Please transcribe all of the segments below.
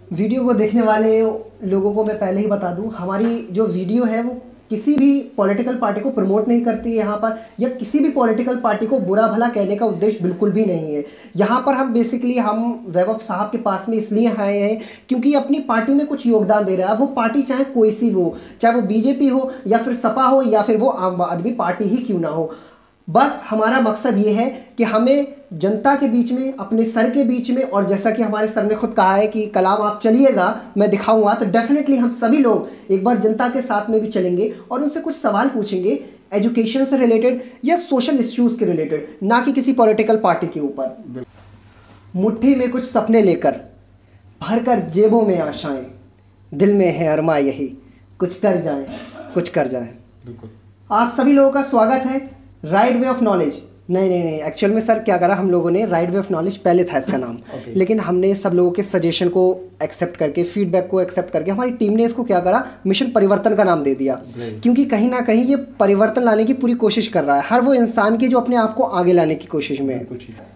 Video को देखने वाले लोगों को मैं पहले ही बता दूं, हमारी जो वीडियो है वो किसी भी पॉलिटिकल पार्टी को प्रमोट नहीं करती है यहाँ पर, या किसी भी पॉलिटिकल पार्टी को बुरा भला कहने का उद्देश्य बिल्कुल भी नहीं है। यहाँ पर हम बेसिकली हम वैभव साहब के पास में इसलिए आए हैं क्योंकि अपनी पार्टी में कुछ योगदान दे रहा है, वो पार्टी चाहे कोई सी हो, चाहे वो बीजेपी हो या फिर सपा हो या फिर वो आम आदमी पार्टी ही क्यों ना हो। बस हमारा मकसद ये है कि हमें जनता के बीच में, अपने सर के बीच में, और जैसा कि हमारे सर ने खुद कहा है कि कलाम आप चलिएगा मैं दिखाऊंगा, तो डेफिनेटली हम सभी लोग एक बार जनता के साथ में भी चलेंगे और उनसे कुछ सवाल पूछेंगे एजुकेशन से रिलेटेड या सोशल इश्यूज के रिलेटेड, ना कि किसी पॉलिटिकल पार्टी के ऊपर। मुट्ठी में कुछ सपने लेकर, भर कर जेबों में आशाएं, दिल में है अरमा यही, कुछ कर जाएं, कुछ कर जाएं। बिल्कुल। आप सभी लोगों का स्वागत है राइट वे ऑफ नॉलेज। नहीं, एक्चुअल में सर क्या करा हम लोगों ने, राइट वे ऑफ नॉलेज पहले था इसका नाम। लेकिन हमने सब लोगों के सजेशन को एक्सेप्ट करके, फीडबैक को एक्सेप्ट करके, हमारी टीम ने इसको क्या करा, मिशन परिवर्तन का नाम दे दिया। क्योंकि कहीं ना कहीं ये परिवर्तन लाने की पूरी कोशिश कर रहा है, हर वो इंसान की जो अपने आप को आगे लाने की कोशिश में है।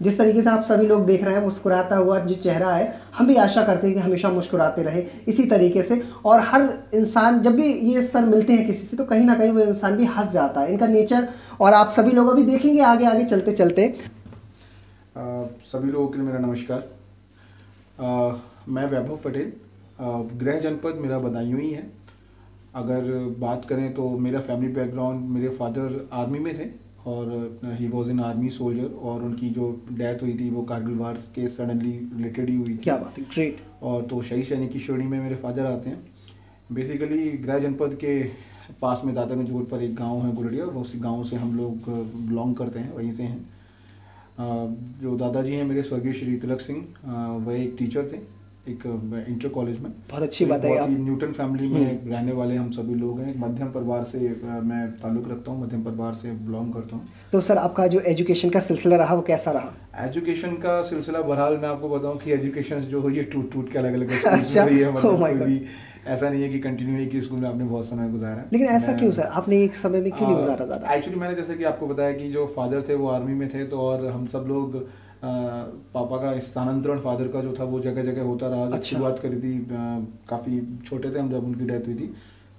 जिस तरीके से आप सभी लोग देख रहे हैं मुस्कुराता हुआ जो चेहरा है, हम भी आशा करते हैं कि हमेशा मुस्कुराते रहे इसी तरीके से। और हर इंसान जब भी ये सर मिलते हैं किसी से, तो कहीं ना कहीं वो इंसान भी हंस जाता है, इनका नेचर। और आप सभी लोग अभी देखेंगे आगे आगे चलते चलते। सभी लोगों के लिए मेरा नमस्कार। मैं वैभव पटेल, गृह जनपद मेरा बदायूं ही है। अगर बात करें तो मेरा फैमिली बैकग्राउंड, मेरे फादर आर्मी में थे और he was in army soldier, और उनकी जो डेथ हुई थी वो कारगिल वार के सडनली रिलेटेड ही हुई थी। क्या बात है, ग्रेट। और तो शहीद सैनिक की श्रेणी में मेरे फादर आते हैं। बेसिकली गृह जनपद के पास में दातागंज रोड पर एक गांव है गुलड़िया, वो उसी गांव से हम लोग बिलोंग करते हैं, वहीं से हैं। जो दादाजी हैं मेरे स्वर्गीय श्री तिलक सिंह, वह एक टीचर थे एक इंटर कॉलेज में। बहुत अच्छी बात है। आप न्यूटन फैमिली में रहने वाले हम सभी लोग हैं। एक मध्यम परिवार से मैं ताल्लुक़ रखता हूँ, मध्यम परिवार से बिलोंग करता हूँ। तो सर आपका जो एजुकेशन का सिलसिला रहा वो कैसा रहा? एजुकेशन का सिलसिला बहरहाल मैं आपको बताऊँ कि एजुकेशन जो हुई है टूट के अलग अलग अच्छा, हुई है। oh my God। भी ऐसा नहीं है कि कंटिन्यू एक ही स्कूल में आपने बहुत समय गुजारा। लेकिन ऐसा क्यों सर, आपने एक समय में क्यों नहीं गुजारा दादा? एक्चुअली मैंने जैसे कि आपको बताया कि जो फादर थे वो आर्मी में थे, तो और हम सब लोग पापा का स्थानांतरण फादर का जो था वो जगह जगह होता रहा। जब शुरुआत करी थी, काफ़ी छोटे थे हम जब उनकी डेथ हुई थी,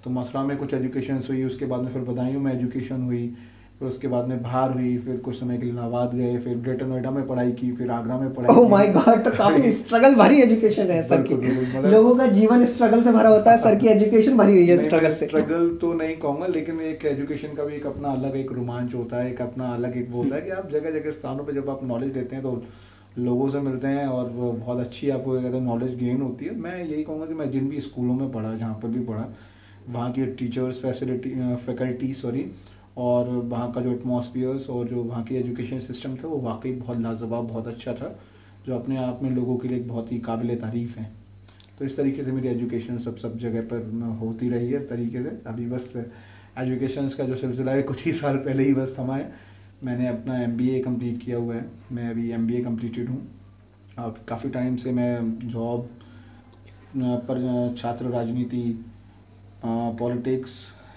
तो मथुरा में कुछ एजुकेशन हुई, उसके बाद में फिर बदायूं में एजुकेशन हुई, फिर उसके बाद में बाहर हुई, फिर कुछ समय के लिए इलाहाबाद गए, फिर ग्रेटर नोएडा में पढ़ाई की, फिर आगरा में पढ़ाई। ओह माय गॉड, तो काफी स्ट्रगल भरी एजुकेशन है सर की। लोगों का जीवन स्ट्रगल से भरा होता है, सर की एजुकेशन भरी हुई है स्ट्रगल से। स्ट्रगल तो नहीं कहूँगा, लेकिन एक एजुकेशन का भी एक अपना अलग एक रोमांच होता है, एक अपना अलग एक वो होता है कि आप जगह जगह स्थानों पर जब आप नॉलेज लेते हैं तो लोगों से मिलते हैं और वो बहुत अच्छी आपको कहते हैं नॉलेज गेन होती है। मैं यही कहूँगा कि मैं जिन भी स्कूलों में पढ़ा, जहाँ पर भी पढ़ा, वहाँ की टीचर्स फैकल्टी और वहाँ का जो एटमॉस्फियर्स और जो वहाँ की एजुकेशन सिस्टम था वो वाकई बहुत लाजवाब, बहुत अच्छा था, जो अपने आप में लोगों के लिए बहुत ही काबिल तारीफ़ है। तो इस तरीके से मेरी एजुकेशन सब जगह पर होती रही है इस तरीके से। अभी बस एजुकेशन का जो सिलसिला है कुछ ही साल पहले ही बस थमा है। मैंने अपना MBA कंप्लीट किया हुआ है, मैं अभी MBA कंप्लीटेड हूँ। अब काफ़ी टाइम से मैं जॉब पर, छात्र राजनीति, पॉलिटिक्स,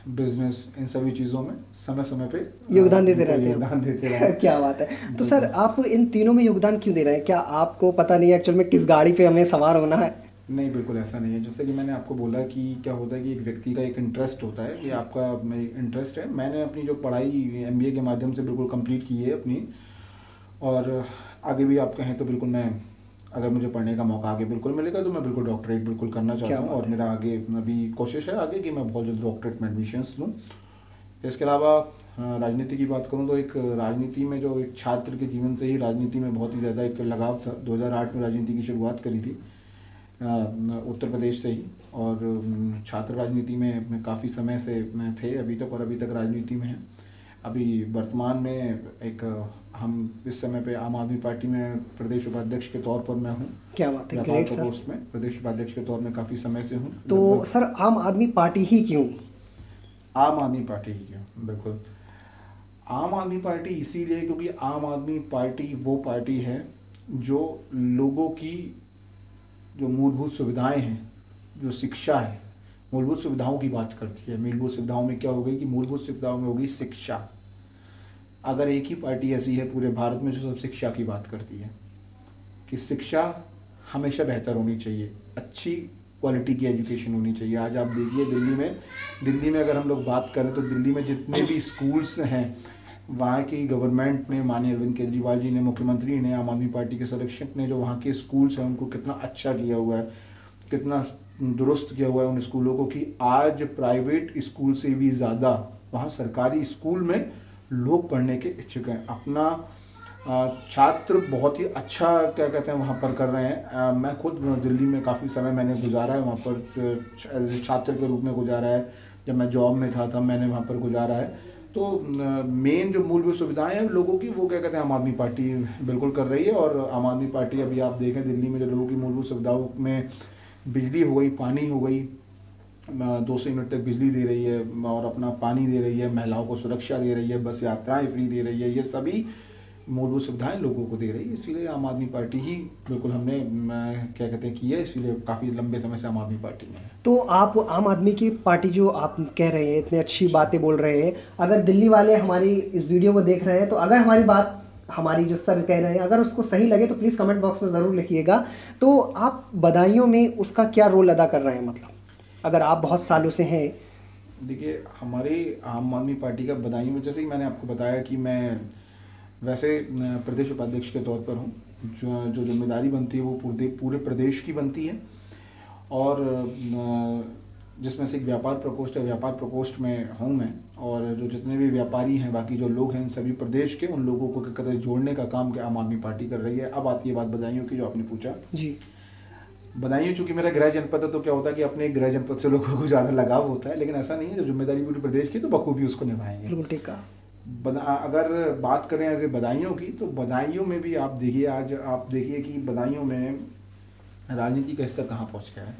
बिजनेस, इन सभी चीज़ों में समय समय पे योगदान देते रहते हैं। क्या बात है। तो सर आप इन तीनों में योगदान क्यों दे रहे हैं? क्या आपको पता नहीं है एक्चुअल में किस गाड़ी पे हमें सवार होना है? नहीं, बिल्कुल ऐसा नहीं है। जैसे कि मैंने आपको बोला कि क्या होता है कि एक व्यक्ति का एक इंटरेस्ट होता है, कि आपका इंटरेस्ट है। मैंने अपनी जो पढ़ाई MBA के माध्यम से बिल्कुल कंप्लीट की है अपनी, और आगे भी आप कहें तो बिल्कुल मैं, अगर मुझे पढ़ने का मौका आगे बिल्कुल मिलेगा तो मैं बिल्कुल डॉक्टरेट बिल्कुल करना चाहता हूँ। और मेरा आगे अभी कोशिश है आगे कि मैं बहुत जल्द डॉक्टरेट में एडमिशन्स लूँ। इसके अलावा राजनीति की बात करूँ तो एक राजनीति में जो एक छात्र के जीवन से ही राजनीति में बहुत ही ज़्यादा एक लगाव था। 2008 में राजनीति की शुरुआत करी थी उत्तर प्रदेश से ही, और छात्र राजनीति में काफ़ी समय से मैं थे अभी तक, और अभी तक राजनीति में हैं। अभी वर्तमान में एक हम इस समय पे आम आदमी पार्टी में प्रदेश उपाध्यक्ष के तौर पर मैं हूँ। क्या बात है, ग्रेट सर। पोस्ट में प्रदेश उपाध्यक्ष के तौर में काफ़ी समय से हूँ। तो सर आम आदमी पार्टी ही क्यों? आम आदमी पार्टी ही क्यों? बिल्कुल आम आदमी पार्टी इसीलिए क्योंकि आम आदमी पार्टी वो पार्टी है जो लोगों की जो मूलभूत सुविधाएं हैं, जो शिक्षा है, मूलभूत सुविधाओं की बात करती है। मूलभूत सुविधाओं में क्या हो गई कि मूलभूत सुविधाओं में होगी शिक्षा। अगर एक ही पार्टी ऐसी है पूरे भारत में जो सब शिक्षा की बात करती है कि शिक्षा हमेशा बेहतर होनी चाहिए, अच्छी क्वालिटी की एजुकेशन होनी चाहिए। आज आप देखिए दिल्ली में अगर हम लोग बात करें तो दिल्ली में जितने भी स्कूल्स हैं, वहाँ की गवर्नमेंट ने, माननीय अरविंद केजरीवाल जी ने, मुख्यमंत्री ने, आम आदमी पार्टी के संरक्षक ने जो वहाँ के स्कूल्स हैं उनको कितना अच्छा किया हुआ है, कितना दुरुस्त किया हुआ है उन स्कूलों को, कि आज प्राइवेट स्कूल से भी ज़्यादा वहाँ सरकारी स्कूल में लोग पढ़ने के इच्छुक हैं। अपना छात्र बहुत ही अच्छा क्या कहते हैं वहाँ पर कर रहे हैं। मैं खुद दिल्ली में काफ़ी समय मैंने गुजारा है, वहाँ पर छात्र के रूप में गुजारा है। जब मैं जॉब में था तब मैंने वहाँ पर गुजारा है। तो मेन जो मूलभूत सुविधाएं हैं लोगों की, वो क्या कहते हैं आम आदमी पार्टी बिल्कुल कर रही है। और आम आदमी पार्टी, अभी आप देखें दिल्ली में जो लोगों की मूलभूत सुविधाओं में बिजली हो गई, पानी हो गई, 200 यूनिट तक बिजली दे रही है और अपना पानी दे रही है, महिलाओं को सुरक्षा दे रही है, बस यात्राएं फ्री दे रही है, ये सभी मूलभूत सुविधाएं लोगों को दे रही है। इसीलिए आम आदमी पार्टी ही बिल्कुल हमने क्या कहते हैं की है, इसीलिए काफ़ी लंबे समय से आम आदमी पार्टी में है। तो आप आम आदमी की पार्टी जो आप कह रहे हैं, इतनी अच्छी बातें बोल रहे हैं, अगर दिल्ली वाले हमारी इस वीडियो को देख रहे हैं तो अगर हमारी बात, हमारी जो सर कह रहे हैं, अगर उसको सही लगे तो प्लीज़ कमेंट बॉक्स में ज़रूर लिखिएगा। तो आप बदायूं में उसका क्या रोल अदा कर रहे हैं, मतलब अगर आप बहुत सालों से हैं? देखिए, हमारे आम आदमी पार्टी का बदायूं में, जैसे कि मैंने आपको बताया कि मैं वैसे प्रदेश उपाध्यक्ष के तौर पर हूँ। जो जिम्मेदारी बनती है वो पूरे प्रदेश की बनती है, और जिसमें से एक व्यापार प्रकोष्ठ है, व्यापार प्रकोष्ठ में हूँ मैं। और जो जितने भी व्यापारी हैं, बाकी जो लोग हैं, इन सभी प्रदेश के, उन लोगों को क्या जोड़ने का काम के आम आदमी पार्टी कर रही है। अब आती है बात बदायूं की, जो आपने पूछा जी। बदायूं चूँकि मेरा गृह जनपद है, तो क्या होता है कि अपने गृह जनपद से लोगों को ज़्यादा लगाव होता है, लेकिन ऐसा नहीं है। जो जिम्मेदारी पूरे प्रदेश की, तो बखूबी उसको निभाएंगे। बिल्कुल ठीक है। अगर बात करें ऐसे बदायूं की, तो बदायूं में भी आप देखिए, आज आप देखिए कि बदायूं में राजनीति का स्तर कहाँ पहुँच गया है।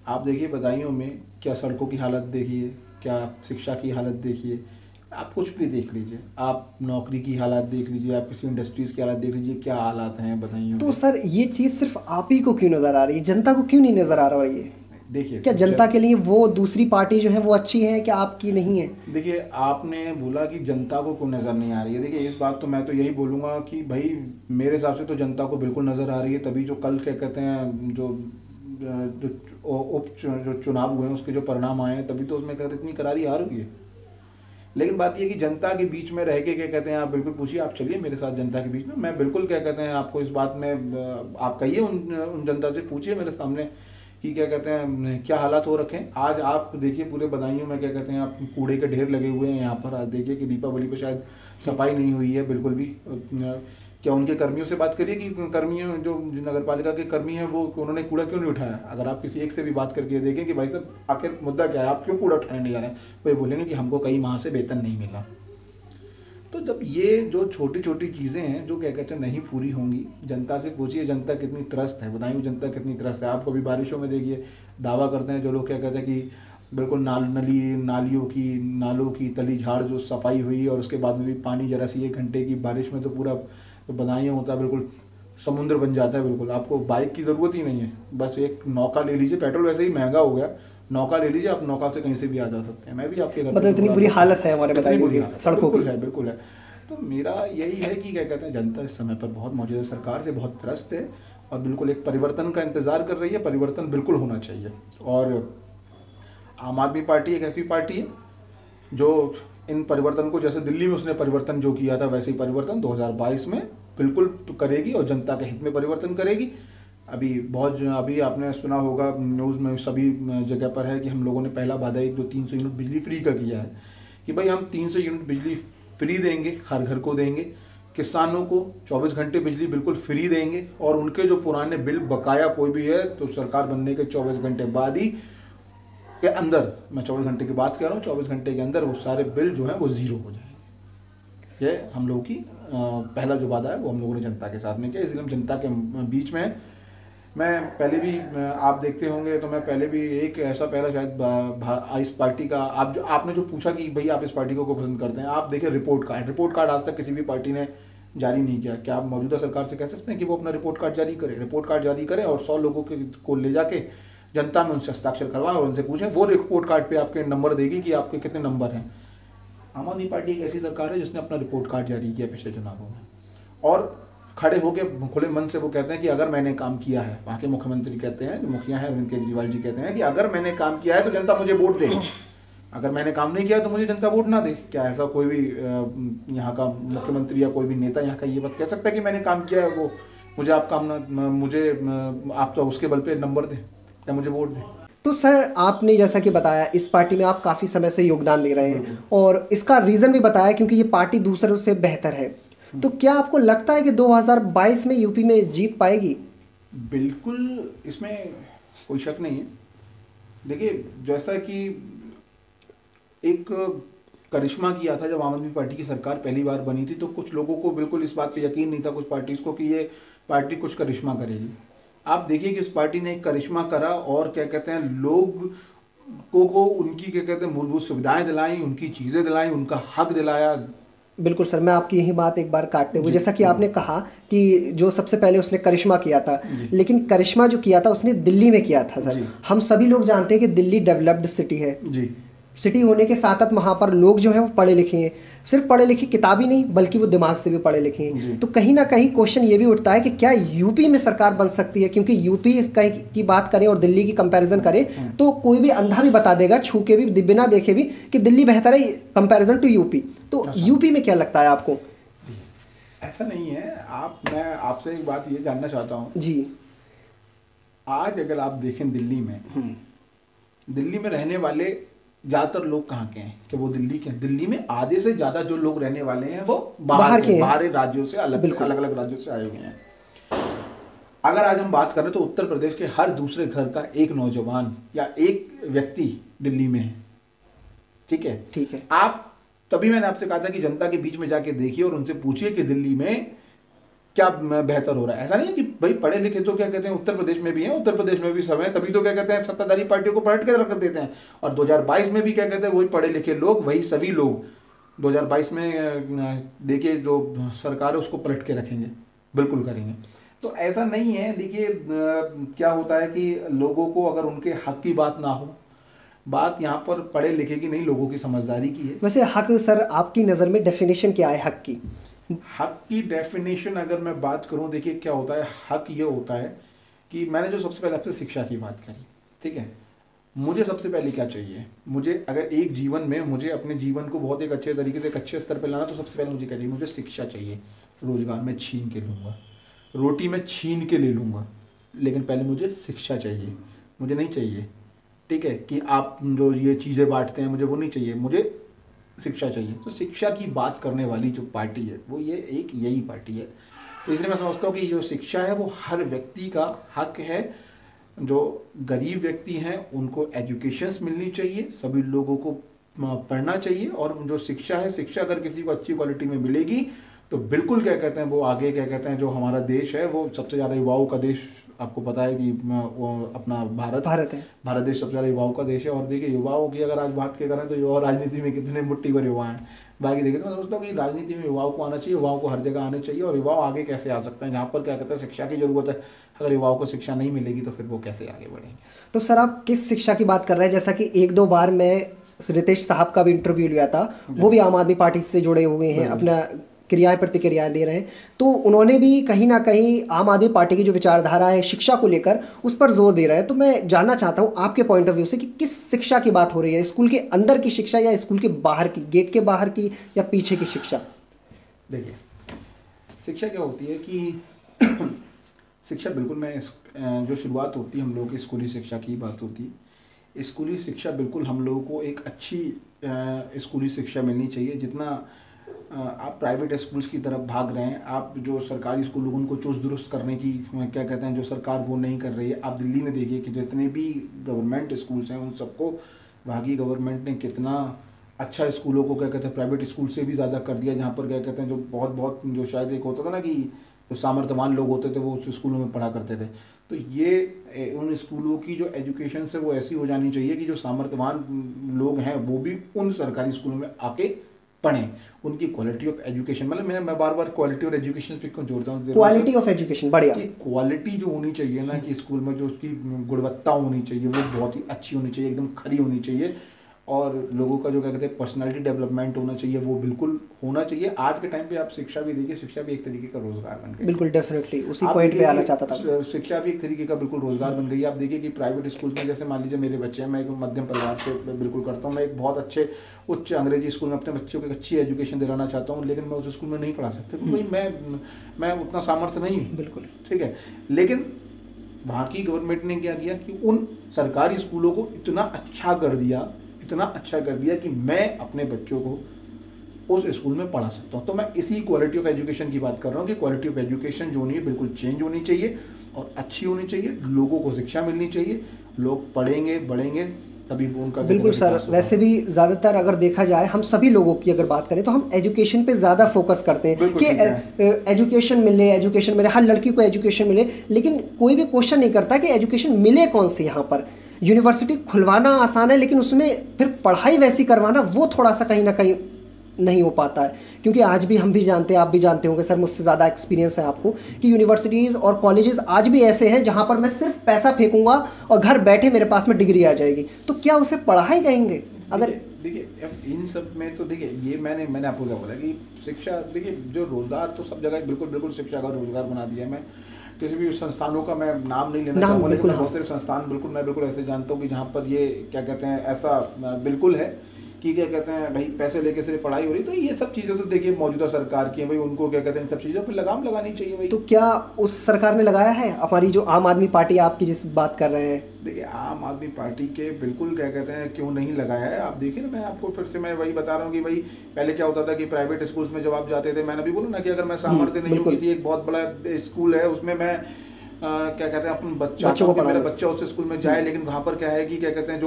आप देखिए बदायूं में क्या सड़कों की हालत देखिए, क्या शिक्षा की हालत देखिए, आप कुछ भी देख लीजिए, आप नौकरी की हालत देख लीजिए, आप किसी इंडस्ट्रीज़ की हालत देख लीजिए, क्या हालात हैं बदायूं। तो सर ये चीज़ सिर्फ आप ही को क्यों नज़र आ रही है, जनता को क्यों नहीं नज़र आ रही है? देखिए, क्या जनता के लिए वो दूसरी पार्टी जो है वो अच्छी है, क्या आपकी नहीं है? देखिए, आपने बोला कि जनता को क्यों नज़र नहीं आ रही है। देखिए, इस बात तो मैं तो यही बोलूँगा कि भाई मेरे हिसाब से तो जनता को बिल्कुल नज़र आ रही है। तभी जो कल क्या कहते हैं जो चुनाव हुए हैं उसके जो परिणाम आए हैं, तभी तो उसमें कहते इतनी करारी हार हुई है। लेकिन बात ये है कि जनता के बीच में रह के क्या कहते हैं, आप बिल्कुल पूछिए, आप चलिए मेरे साथ जनता के बीच में, मैं बिल्कुल क्या कहते हैं आपको इस बात में, आप कहिए उन जनता से, पूछिए मेरे सामने कि क्या कहते हैं क्या हालात हो रखे हैं। आज आप देखिए पूरे बदायूं में क्या कहते हैं, आप कूड़े के ढेर लगे हुए हैं यहाँ पर। आज देखिए कि दीपावली पे शायद सफाई नहीं हुई है बिल्कुल भी। क्या उनके कर्मियों से बात करिए कि कर्मियों, जो नगर पालिका के कर्मी हैं, वो उन्होंने कूड़ा क्यों नहीं उठाया। अगर आप किसी एक से भी बात करके देखें कि भाई साहब आखिर मुद्दा क्या है, आप क्यों कूड़ा उठाने नहीं जा रहे हैं, वो ये बोलेंगे कि हमको कई माह से वेतन नहीं मिला। तो जब ये जो छोटी छोटी चीज़ें हैं जो क्या कहते हैं नहीं पूरी होंगी, जनता से पूछिए जनता कितनी त्रस्त है, बदायूं जनता कितनी त्रस्त है। आप कभी बारिशों में देखिए, दावा करते हैं जो लोग क्या कहते हैं कि बिल्कुल नालों की तली झाड़ जो सफाई हुई, और उसके बाद में भी पानी जरा सी 1 घंटे की बारिश में तो पूरा तो बदायूं होता है बिल्कुल समुद्र बन जाता है। बिल्कुल आपको बाइक की ज़रूरत ही नहीं है, बस एक नौका ले लीजिए, पेट्रोल वैसे ही महंगा हो गया, नौका ले लीजिए, आप नौका से कहीं से भी आ जा सकते हैं। मैं भी आपके घर, मतलब इतनी बुरी हालत है हमारे बदायूं की सड़कों की? बिल्कुल है। तो मेरा यही है कि क्या कहते हैं, जनता इस समय पर बहुत मौजूदा सरकार से बहुत त्रस्त है और बिल्कुल एक परिवर्तन का इंतजार कर रही है। परिवर्तन बिल्कुल होना चाहिए, और आम आदमी पार्टी एक ऐसी पार्टी है जो इन परिवर्तन को, जैसे दिल्ली में उसने परिवर्तन जो किया था, वैसे ही परिवर्तन 2022 में बिल्कुल करेगी और जनता के हित में परिवर्तन करेगी। अभी आपने सुना होगा न्यूज़ में सभी जगह पर है कि हम लोगों ने पहला वादा एक जो 300 यूनिट बिजली फ्री का किया है, कि भाई हम 300 यूनिट बिजली फ्री देंगे, हर घर को देंगे। किसानों को 24 घंटे बिजली बिल्कुल फ्री देंगे, और उनके जो पुराने बिल बकाया कोई भी है तो सरकार बनने के 24 घंटे बाद ही के अंदर, मैं 24 घंटे की बात कर रहा हूँ, 24 घंटे के अंदर वो सारे बिल जो हैं वो ज़ीरो हो जाएंगे। ये हम लोगों की पहला जो वादा है वो हम लोगों ने जनता के साथ में किया। इसलिए हम जनता के बीच में, मैं पहले भी आप देखते होंगे तो मैं पहले भी एक ऐसा पहला शायद इस पार्टी का, आपने जो पूछा कि भाई आप इस पार्टी को पसंद करते हैं, आप देखिए रिपोर्ट कार्ड आज तक किसी भी पार्टी ने जारी नहीं किया। क्या आप मौजूदा सरकार से कह सकते हैं कि वो अपना रिपोर्ट कार्ड जारी करें और 100 लोगों को ले जाके जनता में उनसे हस्ताक्षर करवाएं और उनसे पूछें, वो रिपोर्ट कार्ड पे आपके नंबर देगी कि आपके कितने नंबर हैं। आम आदमी पार्टी एक ऐसी सरकार है जिसने अपना रिपोर्ट कार्ड जारी किया पिछले चुनावों में, और खड़े होके खुले मन से वो कहते हैं कि अगर मैंने काम किया है, वहाँ के मुख्यमंत्री कहते हैं, जो मुखिया हैं अरविंद केजरीवाल जी कहते हैं कि अगर मैंने काम किया है तो जनता मुझे वोट दे, अगर मैंने काम नहीं किया तो मुझे जनता वोट ना दे। क्या ऐसा कोई भी यहाँ का मुख्यमंत्री या कोई भी नेता यहाँ का ये बात कह सकता है कि मैंने काम किया है, वो मुझे आप काम ना, मुझे आप तो उसके बल पे नंबर दें या मुझे वोट दें। तो सर आपने जैसा कि बताया इस पार्टी में आप काफ़ी समय से योगदान दे रहे हैं और इसका रीज़न भी बताया क्योंकि ये पार्टी दूसरों से बेहतर है। तो क्या आपको लगता है कि 2022 में यूपी में जीत पाएगी? बिल्कुल, इसमें कोई शक नहीं है। देखिए, जैसा कि एक करिश्मा किया था जब आम आदमी पार्टी की सरकार पहली बार बनी थी, तो कुछ लोगों को बिल्कुल इस बात पे यकीन नहीं था, कुछ पार्टीज को, कि ये पार्टी कुछ करिश्मा करेगी। आप देखिए कि इस पार्टी ने एक करिश्मा करा और क्या कहते हैं, लोग को उनकी क्या कहते हैं मूलभूत सुविधाएं दिलाई, उनकी चीज़ें दिलाई, उनका हक दिलाया। बिल्कुल सर, मैं आपकी यही बात एक बार काटते हुए, जैसा कि आपने कहा कि जो सबसे पहले उसने करिश्मा किया था, लेकिन करिश्मा जो किया था उसने दिल्ली में किया था सर। हम सभी लोग जानते हैं कि दिल्ली डेवलप्ड सिटी है जी। सिटी होने के साथ साथ वहाँ पर लोग जो हैं वो पढ़े लिखे हैं, सिर्फ पढ़े लिखे किताबी नहीं बल्कि वो दिमाग से भी पढ़े लिखे हैं। तो कहीं ना कहीं क्वेश्चन ये भी उठता है कि क्या यूपी में सरकार बन सकती है? क्योंकि यूपी की बात करें और दिल्ली की कंपैरिजन करें तो कोई भी अंधा भी बता देगा, छू के भी, बिना देखे भी, कि दिल्ली बेहतर है कंपैरिजन टू यूपी। तो यूपी में क्या लगता है आपको? ऐसा नहीं है। मैं आपसे एक बात ये जानना चाहता हूँ जी। आज अगर आप देखें दिल्ली में रहने वाले ज़्यादातर लोग कहाँ के हैं कि वो दिल्ली के हैं। दिल्ली में आधे से ज़्यादा जो लोग रहने वाले हैं वो बाहर के, बाहरी राज्यों से, अलग अलग राज्यों से आए हुए हैं। अगर आज हम बात करें तो उत्तर प्रदेश के हर दूसरे घर का एक नौजवान या एक व्यक्ति दिल्ली में है। ठीक है। आप, तभी मैंने आपसे कहा था कि जनता के बीच में जाके देखिए और उनसे पूछिए कि दिल्ली में क्या बेहतर हो रहा है। ऐसा नहीं है कि भाई पढ़े लिखे तो क्या कहते हैं उत्तर प्रदेश में भी हैं, उत्तर प्रदेश में भी सब हैं, तभी तो क्या कहते हैं सत्ताधारी पार्टियों को पलट के रख देते हैं। और 2022 में भी क्या कहते हैं वही पढ़े लिखे लोग, वही सभी लोग 2022 में देखिए जो सरकार है उसको पलट के रखेंगे, बिल्कुल करेंगे। तो ऐसा नहीं है। देखिए क्या होता है कि लोगों को अगर उनके हक की बात ना हो, बात यहाँ पर पढ़े लिखे की नहीं, लोगों की समझदारी की है। वैसे हक सर आपकी नज़र में डेफिनेशन क्या है हक की? हक की डेफिनेशन अगर मैं बात करूं, देखिए क्या होता है, हक ये होता है कि मैंने जो सबसे पहले आपसे शिक्षा की बात करी, ठीक है, मुझे सबसे पहले क्या चाहिए, मुझे अगर एक जीवन में मुझे अपने जीवन को बहुत एक अच्छे तरीके से एक अच्छे स्तर पर लाना, तो सबसे पहले मुझे क्या चाहिए, मुझे शिक्षा चाहिए। रोजगार में छीन के लूँगा, रोटी में छीन के ले लूँगा, लेकिन पहले मुझे शिक्षा चाहिए। मुझे नहीं चाहिए, ठीक है, कि आप जो ये चीज़ें बांटते हैं, मुझे वो नहीं चाहिए, मुझे शिक्षा चाहिए। तो शिक्षा की बात करने वाली जो पार्टी है वो यही पार्टी है। तो इसलिए मैं समझता हूँ कि जो शिक्षा है वो हर व्यक्ति का हक है। जो गरीब व्यक्ति हैं उनको एजुकेशंस मिलनी चाहिए, सभी लोगों को पढ़ना चाहिए। और जो शिक्षा है, शिक्षा अगर किसी को अच्छी क्वालिटी में मिलेगी तो बिल्कुल क्या कहते हैं वो आगे क्या कहते हैं, जो हमारा देश है वो सबसे ज़्यादा युवाओं का देश, आपको पता है कि वो अपना भारत है। भारत देश सबसे ज़्यादा युवाओं का देश है। और देखिए युवाओं की अगर आज बात करें तो युवा राजनीति में कितने मुट्ठी भर युवा हैं। बाकी देखिए तो मैं समझता हूँ कि राजनीति में युवाओं को आना चाहिए, युवाओं को हर जगह आना चाहिए। और युवाओं आगे कैसे आ सकते हैं, जहाँ पर क्या कहते हैं शिक्षा की जरूरत है, अगर युवाओं को शिक्षा नहीं मिलेगी तो फिर वो कैसे आगे बढ़ेंगे। तो सर आप किस शिक्षा की बात कर रहे हैं? जैसा कि एक दो बार मैं रितेश साहब का भी इंटरव्यू लिया था, वो भी आम आदमी पार्टी से जुड़े हुए हैं, अपना क्रियाएं प्रतिक्रियाएं दे रहे हैं। तो उन्होंने भी कहीं ना कहीं आम आदमी पार्टी की जो विचारधारा है शिक्षा को लेकर उस पर जोर दे रहे हैं। तो मैं जानना चाहता हूं आपके पॉइंट ऑफ व्यू से कि किस शिक्षा की बात हो रही है, स्कूल के अंदर की शिक्षा या स्कूल के बाहर की, गेट के बाहर की या पीछे की शिक्षा? देखिए शिक्षा क्या होती है कि शिक्षा बिल्कुल, मैं जो शुरुआत होती है हम लोगों की स्कूली शिक्षा की बात होती है। स्कूली शिक्षा बिल्कुल हम लोगों को एक अच्छी स्कूली शिक्षा मिलनी चाहिए। जितना आप प्राइवेट स्कूल्स की तरफ भाग रहे हैं, आप जो सरकारी स्कूल उनको चुस्त दुरुस्त करने की क्या कहते हैं जो सरकार वो नहीं कर रही है। आप दिल्ली में देखिए कि जितने भी गवर्नमेंट स्कूल्स हैं उन सबको वहाँ की गवर्नमेंट ने कितना अच्छा स्कूलों को क्या कहते हैं प्राइवेट स्कूल से भी ज़्यादा कर दिया। जहाँ पर क्या कहते हैं जो बहुत जो शायद एक होता था ना कि जो सामर्थ्यवान लोग होते थे वो उस स्कूलों में पढ़ा करते थे। तो ये उन स्कूलों की जो एजुकेशन है वो ऐसी हो जानी चाहिए कि जो सामर्थ्यवान लोग हैं वो भी उन सरकारी स्कूलों में आके पढ़ें। उनकी क्वालिटी ऑफ एजुकेशन, मतलब मैं बार बार क्वालिटी और एजुकेशन पे क्यों जोड़ता हूँ, क्वालिटी ऑफ एजुकेशन बढ़िया, कि क्वालिटी जो होनी चाहिए ना कि स्कूल में जो उसकी गुणवत्ता होनी चाहिए वो बहुत ही अच्छी होनी चाहिए, एकदम खरी होनी चाहिए। और लोगों का जो क्या कहते हैं पर्सनालिटी डेवलपमेंट होना चाहिए, वो बिल्कुल होना चाहिए। आज के टाइम पे आप शिक्षा भी देखिए, शिक्षा भी एक तरीके का रोजगार बन गई। बिल्कुल, डेफिनेटली उसी पॉइंट पे आना चाहता था। शिक्षा भी एक तरीके का बिल्कुल रोजगार बन गई है। आप देखिए कि प्राइवेट स्कूल में, जैसे मान लीजिए मेरे बच्चे हैं, मैं एक मध्यम परिवार से बिल्कुल करता हूँ, मैं एक बहुत अच्छे उच्च अंग्रेजी स्कूल में अपने बच्चों को एक अच्छी एजुकेशन दिलाना चाहता हूँ, लेकिन मैं उस स्कूल में नहीं पढ़ा सकता क्योंकि भाई मैं उतना सामर्थ्य नहीं हूँ। बिल्कुल ठीक है, लेकिन वहाँ की गवर्नमेंट ने क्या किया कि उन सरकारी स्कूलों को इतना अच्छा कर दिया कि मैं अपने बच्चों को उस स्कूल में पढ़ा सकता हूँ। तो मैं इसी क्वालिटी ऑफ एजुकेशन की बात कर रहा हूँ कि क्वालिटी ऑफ एजुकेशन जो होनी है बिल्कुल चेंज होनी चाहिए और अच्छी होनी चाहिए। लोगों को शिक्षा मिलनी चाहिए, लोग पढ़ेंगे बढ़ेंगे तभी उनका। बिल्कुल सर, वैसे भी ज़्यादातर अगर देखा जाए हम सभी लोगों की अगर बात करें तो हम एजुकेशन पे ज़्यादा फोकस करते हैं कि एजुकेशन मिले, हर लड़की को एजुकेशन मिले, लेकिन कोई भी क्वेश्चन नहीं करता कि एजुकेशन मिले कौन सी। यहाँ पर यूनिवर्सिटी खुलवाना आसान है, लेकिन उसमें फिर पढ़ाई वैसी करवाना वो थोड़ा सा कहीं ना कहीं नहीं हो पाता है। क्योंकि आज भी हम भी जानते हैं, आप भी जानते होंगे सर, मुझसे ज़्यादा एक्सपीरियंस है आपको, कि यूनिवर्सिटीज़ और कॉलेजेस आज भी ऐसे हैं जहाँ पर मैं सिर्फ पैसा फेंकूंगा और घर बैठे मेरे पास में डिग्री आ जाएगी। तो क्या उसे पढ़ाई कहेंगे? अगर देखिए इन सब में तो देखिए ये मैंने आपको क्या बोला कि शिक्षा, देखिए जो रोजगार तो सब जगह बिल्कुल शिक्षा का रोजगार बना दिया। मैं किसी भी संस्थानों का मैं नाम नहीं लेना चाहूँगा, लेकिन बहुत सारे संस्थान मैं बिल्कुल ऐसे जानता हूँ कि जहाँ पर ये क्या कहते हैं ऐसा बिल्कुल है कि क्या कहते हैं भाई पैसे लेके सिर्फ पढ़ाई हो रही। तो ये सब चीज़ें तो देखिए मौजूदा सरकार की है भाई, उनको क्या कहते हैं इन सब चीज़ों पर लगाम लगानी चाहिए भाई। तो क्या उस सरकार ने लगाया है? हमारी जो आम आदमी पार्टी आपकी जिस बात कर रहे हैं, देखिए आम आदमी पार्टी के बिल्कुल क्या कहते हैं क्यों नहीं लगाया है। आप देखिए ना, मैं आपको फिर से मैं वही बता रहा हूँ कि भाई पहले क्या होता था कि प्राइवेट स्कूल्स में जब आप जाते थे, मैंने अभी बोला ना कि अगर मैं सामर्थ्य नहीं हूँ, किसी एक बहुत बड़ा स्कूल है उसमें मैं क्या कहते हैं अपन बच्चों को मेरा बच्चा उस स्कूल में जाए, लेकिन वहाँ पर क्या है कि क्या कहते हैं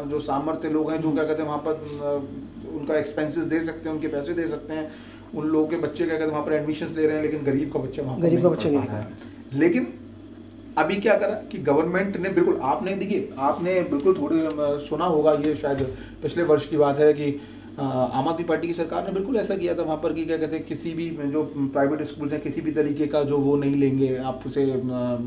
जो सामर्थ्य लोग हैं, जो क्या कहते हैं वहाँ पर उनका एक्सपेंसेस दे सकते हैं, उनके पैसे दे सकते हैं, उन लोगों के बच्चे क्या कहते हैं वहाँ पर एडमिशन्स ले रहे हैं, लेकिन गरीब का बच्चा वहाँ गरीब का बच्चा नहीं रहा है। लेकिन अभी क्या करा कि गवर्नमेंट ने बिल्कुल, आपने देखिए आपने बिल्कुल थोड़े सुना होगा, ये शायद पिछले वर्ष की बात है कि आम आदमी पार्टी की सरकार ने बिल्कुल ऐसा किया था वहाँ पर कि क्या कहते हैं किसी भी जो प्राइवेट स्कूल हैं किसी भी तरीके का जो वो नहीं लेंगे आपसे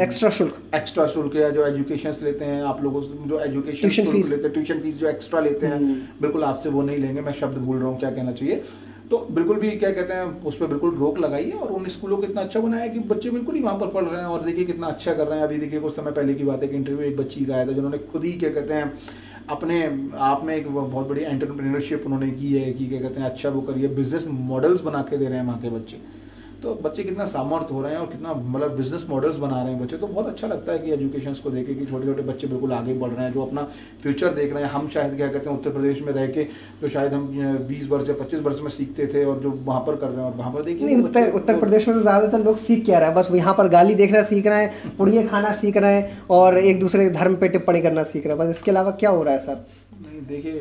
एक्स्ट्रा शुल्क या जो एजुकेशन लेते हैं आप लोगों से, जो एजुकेशन शुल्क लेते हैं, ट्यूशन फीस जो एक्स्ट्रा लेते हैं, बिल्कुल आपसे वो नहीं लेंगे। मैं शब्द भूल रहा हूँ क्या कहना चाहिए। तो बिल्कुल भी क्या कहते हैं उस पर बिल्कुल रोक लगाई है और उन स्कूलों को इतना अच्छा बनाया कि बच्चे बिल्कुल ही वहाँ पर पढ़ रहे हैं और देखिए कितना अच्छा कर रहे हैं। अभी देखिए कुछ समय पहले की बात है कि इंटरव्यू एक बच्ची का आया था जिन्होंने खुद ही क्या कहते हैं अपने आप में एक बहुत बड़ी एंटरप्रेन्योरशिप उन्होंने की है कि क्या कहते हैं अच्छा वो करिए, बिजनेस मॉडल्स बना के दे रहे हैं वहाँ के बच्चे। तो बच्चे कितना सामर्थ्य हो रहे हैं और कितना मतलब बिजनेस मॉडल्स बना रहे हैं बच्चे। तो बहुत अच्छा लगता है कि एजुकेशन को देखे कि छोटे छोटे बच्चे बिल्कुल आगे बढ़ रहे हैं, जो अपना फ्यूचर देख रहे हैं। हम शायद क्या कहते हैं उत्तर प्रदेश में रह के जो शायद हम 20 वर्ष या 25 वर्ष में सीखते थे और जो वहाँ पर कर रहे हैं, और वहाँ पर देखिए उत्तर प्रदेश में तो ज़्यादातर लोग सीख क्या रहे हैं, बस यहाँ पर गाली देखना सीख रहे हैं, पुड़िया खाना सीख रहे हैं और एक दूसरे धर्म पे टिप्पणी करना सीख रहे हैं, बस इसके अलावा क्या हो रहा है सर? नहीं देखिए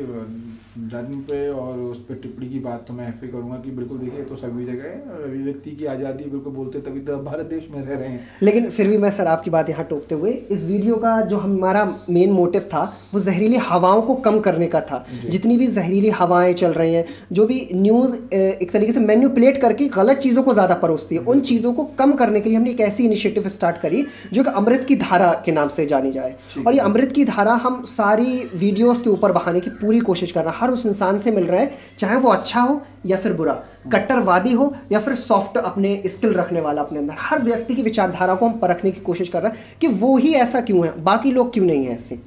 धर्म पे और उस पर टिप्पणी की बात तो मैं ऐसे करूँगा कि बिल्कुल देखिए तो सभी जगह है, अभिव्यक्ति की आज़ादी बिल्कुल बोलते तभी तो भारत देश में रह रहे हैं। लेकिन फिर भी मैं सर आपकी बात यहाँ टोकते हुए, इस वीडियो का जो हमारा मेन मोटिव था वो जहरीली हवाओं को कम करने का था। जितनी भी जहरीली हवाएं चल रही हैं, जो भी न्यूज़ एक तरीके से मैन्युपुलेट करके गलत चीज़ों को ज़्यादा परोसती है, उन चीज़ों को कम करने के लिए हमने एक ऐसी इनिशिएटिव स्टार्ट करी जो कि अमृत की धारा के नाम से जानी जाए। और ये अमृत की धारा हम सारी वीडियोज़ के ऊपर बहाने की पूरी कोशिश कर रहा है। हर उस इंसान से मिल रहा है, चाहे वो अच्छा हो या फिर बुरा, कट्टरवादी हो या फिर सॉफ्ट अपने स्किल रखने वाला अपने अंदर, हर व्यक्ति की विचारधारा को हम परखने की कोशिश कर रहे हैं कि वो ही ऐसा क्यों है, बाकी लोग क्यों नहीं है ऐसे।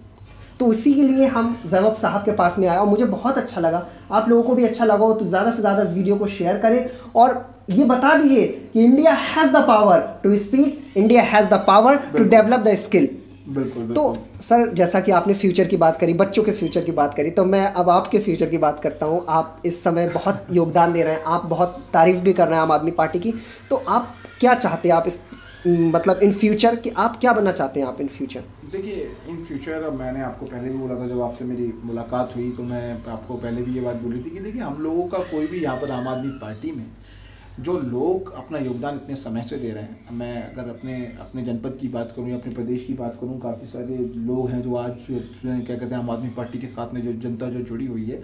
तो उसी के लिए हम वैभव साहब के पास में आए और मुझे बहुत अच्छा लगा। आप लोगों को भी अच्छा लगा हो तो ज़्यादा से ज़्यादा इस वीडियो को शेयर करें और ये बता दीजिए कि India has the power to speak, India has the power to develop the skill. बिल्कुल। तो सर जैसा कि आपने फ्यूचर की बात करी, बच्चों के फ्यूचर की बात करी, तो मैं अब आपके फ्यूचर की बात करता हूँ। आप इस समय बहुत योगदान दे रहे हैं, आप बहुत तारीफ भी कर रहे हैं आम आदमी पार्टी की। तो आप क्या चाहते हैं, आप इस मतलब इन फ्यूचर कि आप क्या बनना चाहते हैं आप इन फ्यूचर? देखिए इन फ्यूचर मैंने आपको पहले भी बोला था, जब आपसे मेरी मुलाकात हुई तो मैं आपको पहले भी ये बात बोली थी कि देखिए हम लोगों का कोई भी यहाँ पर आम आदमी पार्टी में जो लोग अपना योगदान इतने समय से दे रहे हैं, मैं अगर अपने जनपद की बात करूं या अपने प्रदेश की बात करूं, काफ़ी सारे लोग हैं जो आज क्या कहते हैं आम आदमी पार्टी के साथ में जो जनता जो जुड़ी हुई है।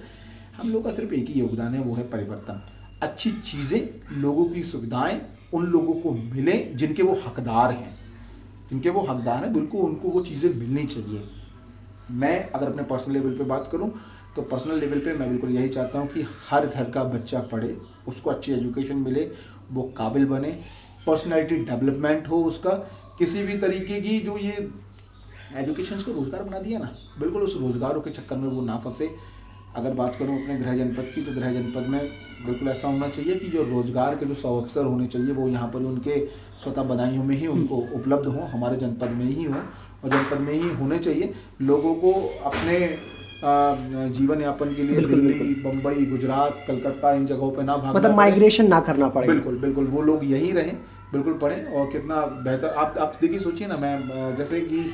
हम लोग का सिर्फ एक ही योगदान है, वो है परिवर्तन। अच्छी चीज़ें, लोगों की सुविधाएं उन लोगों को मिलें जिनके वो हकदार हैं, बिल्कुल उनको वो चीज़ें मिलनी चाहिए। मैं अगर अपने पर्सनल लेवल पे बात करूं तो पर्सनल लेवल पे मैं बिल्कुल यही चाहता हूँ कि हर घर का बच्चा पढ़े, उसको अच्छी एजुकेशन मिले, वो काबिल बने, पर्सनैलिटी डेवलपमेंट हो उसका, किसी भी तरीके की जो ये एजुकेशन को रोज़गार बना दिया ना, बिल्कुल उस रोज़गारों के चक्कर में वो ना फंसे। अगर बात करूँ अपने गृह जनपद की, तो गृह जनपद में बिल्कुल ऐसा होना चाहिए कि जो रोज़गार के जो अवसर होने चाहिए वो यहाँ पर उनके स्वतः बदायूं में ही उनको उपलब्ध हों, हमारे जनपद में ही हों, और जनपद में ही होने चाहिए। लोगों को अपने जीवन यापन के लिए दिल्ली, बम्बई, गुजरात, कलकत्ता इन जगहों पे ना भागना, मतलब माइग्रेशन ना करना पड़े। बिल्कुल बिल्कुल, वो लोग यहीं रहें, बिल्कुल पढ़ें, और कितना बेहतर। आप देखिए, सोचिए ना, मैं जैसे कि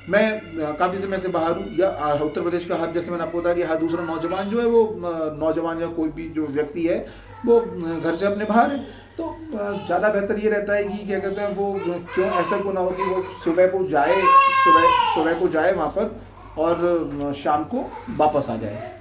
मैं काफ़ी समय से बाहर हूँ, या उत्तर प्रदेश का हर, जैसे मैंने आपको बताया कि हर दूसरा नौजवान जो है वो नौजवान या कोई भी जो व्यक्ति है वो घर से अपने बाहर है। तो ज़्यादा बेहतर ये रहता है कि क्या कहते हैं, वो क्यों ऐसा क्यों ना हो कि वो सुबह को जाए वहाँ पर, और शाम को वापस आ जाए,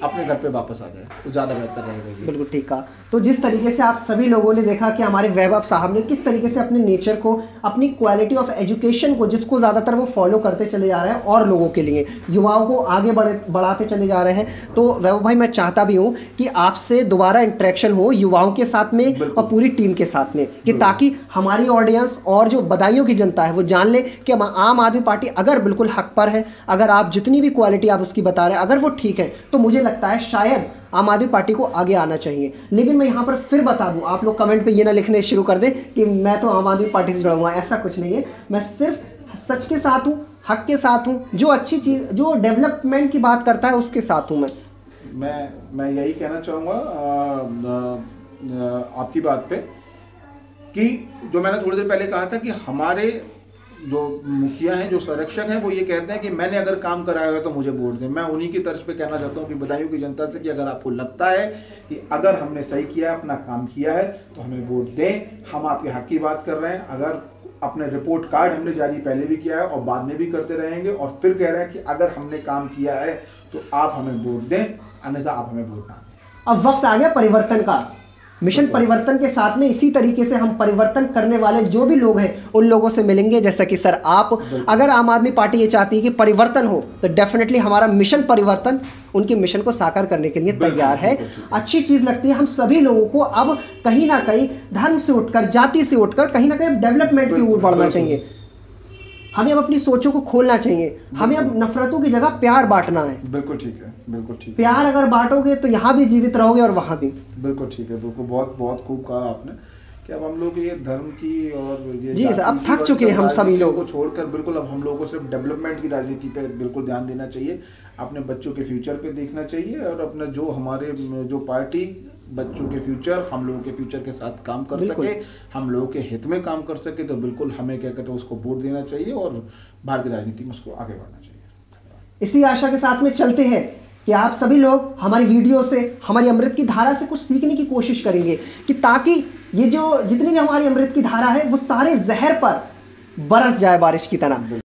अपने घर पे वापस आ जाए, तो ज़्यादा बेहतर रहेगा। बिल्कुल ठीक कहा। तो जिस तरीके से आप सभी लोगों ने देखा कि हमारे वैभव साहब ने किस तरीके से अपने नेचर को, अपनी क्वालिटी ऑफ एजुकेशन को, जिसको ज़्यादातर वो फॉलो करते चले जा रहे हैं और लोगों के लिए, युवाओं को आगे बढ़ाते चले जा रहे हैं। तो वैभव भाई, मैं चाहता भी हूँ कि आपसे दोबारा इंटरेक्शन हो युवाओं के साथ में और पूरी टीम के साथ में, कि ताकि हमारी ऑडियंस और जो बदायूं की जनता है वो जान ले कि आम आदमी पार्टी अगर बिल्कुल हक पर है, अगर आप जितनी भी क्वालिटी आप उसकी बता रहे हैं अगर वो ठीक है, तो मुझे लगता है शायद आम आदमी पार्टी को आगे आना चाहिए। लेकिन मैं यहाँ पर फिर बता दूँ, आप लोग कमेंट पे ये ना लिखने शुरू कर दें कि मैं तो आम आदमी पार्टी से जुड़ा हुआ, ऐसा कुछ नहीं है। मैं सिर्फ सच के साथ हूँ, हक के साथ हूँ, जो अच्छी चीज़, जो डेवलपमेंट की बात करता है उसके साथ हूँ मैं यही कहना चाहूँगा आपकी बात पे, कि जो मैंने थोड़ी देर पहले कहा था कि हमारे जो मुखिया हैं, जो संरक्षक हैं, वो ये कहते हैं कि मैंने अगर काम कराया है तो मुझे वोट दें। मैं उन्हीं की तर्ज पे कहना चाहता हूँ कि बदायूं की जनता से कि अगर आपको लगता है कि अगर हमने सही किया है, अपना काम किया है, तो हमें वोट दें। हम आपके हक की बात कर रहे हैं। अगर अपने रिपोर्ट कार्ड हमने जारी पहले भी किया है और बाद में भी करते रहेंगे, और फिर कह रहे हैं कि अगर हमने काम किया है तो आप हमें वोट दें, अन्यथा आप हमें वोट ना दें। अब वक्त आ गया परिवर्तन का। मिशन परिवर्तन के साथ में इसी तरीके से हम परिवर्तन करने वाले जो भी लोग हैं उन लोगों से मिलेंगे। जैसा कि सर, आप अगर आम आदमी पार्टी ये चाहती है कि परिवर्तन हो, तो डेफिनेटली हमारा मिशन परिवर्तन उनके मिशन को साकार करने के लिए तैयार है। अच्छी चीज़ लगती है हम सभी लोगों को अब कहीं ना कहीं धर्म से उठकर, जाति से उठकर कहीं ना कहीं डेवलपमेंट की ओर बढ़ना चाहिए। हमें अब अपनी सोचों को खोलना चाहिए। हमें अब नफरतों की जगह प्यार बांटना है। बिल्कुल ठीक है, बिल्कुल ठीक है। प्यार अगर बांटोगे तो यहाँ भी जीवित रहोगे और वहाँ भी। बिल्कुल ठीक है, बिल्कुल, बहुत बहुत खूब कहा आपने कि अब हम लोग ये धर्म की और ये जी सर, अब थक चुके हैं हम सभी लोग को छोड़कर, बिल्कुल अब हम लोगों को सिर्फ डेवलपमेंट की राजनीति पे बिल्कुल ध्यान देना चाहिए। अपने बच्चों के फ्यूचर पे देखना चाहिए, और अपना जो हमारे जो पार्टी बच्चों के फ्यूचर, हम लोगों के फ्यूचर के साथ काम कर सके, हम लोगों के हित में काम कर सके, तो बिल्कुल हमें क्या कहते हैं उसको वोट देना चाहिए और भारतीय राजनीति में उसको आगे बढ़ना चाहिए। इसी आशा के साथ में चलते हैं कि आप सभी लोग हमारी वीडियो से, हमारी अमृत की धारा से कुछ सीखने की कोशिश करेंगे, कि ताकि ये जो जितनी भी हमारी अमृत की धारा है वो सारे जहर पर बरस जाए बारिश की तरह।